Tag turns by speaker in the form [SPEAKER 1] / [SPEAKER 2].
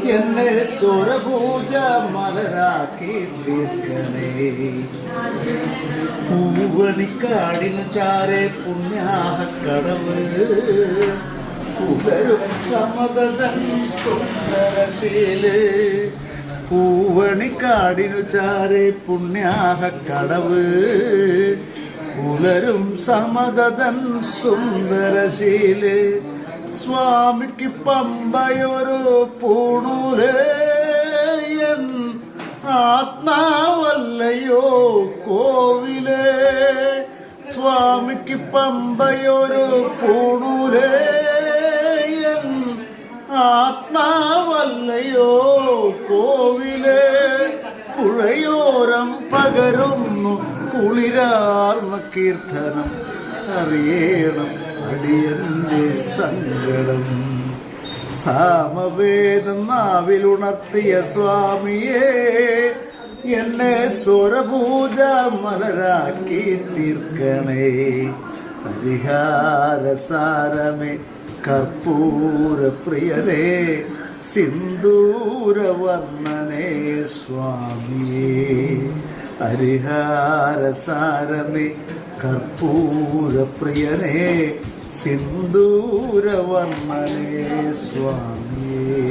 [SPEAKER 1] എന്നെ സ്വരപൂജ മലരാക്കി തീർക്കണേ. പൂവണിക്കാടിനു ചാരെ പുണ്യാഹക്കടവ് പുകരും സമതൻ സുന്ദരശീല്. പൂവണിക്കാടിനു ചാരെ പുണ്യാഹക്കടവ് പുലരും സമതൻ സുന്ദരശീല്. സ്വാമിക്ക് പമ്പയൊരു പൂണൂലേ എൻ ആത്മാവല്ലയോ കോവിലേ. സ്വാമിക്ക് പമ്പയൊരു പൂണൂലേ എൻ ആത്മാവല്ലയോ കോവിലേ. പുഴയോരം പകരുന്നു കുളിരാർന്ന കീർത്തനം അറിയണം അടിയന്റെ സങ്കടം. സാമവേദം നാവിലുണർത്തിയ സ്വാമിയേ എന്നെ സ്വരപൂജ മലരാക്കി തീർക്കണേ. പരിഹാരസാരമേ കർപ്പൂര പ്രിയരേ സിന്ദൂരവർണ്ണനേ സ്വാമിയേ. ഹരിഹാരസാരമേ കർപ്പൂര പ്രിയനേ സിന്ദൂരവർണ്ണനേ സ്വാമിയേ.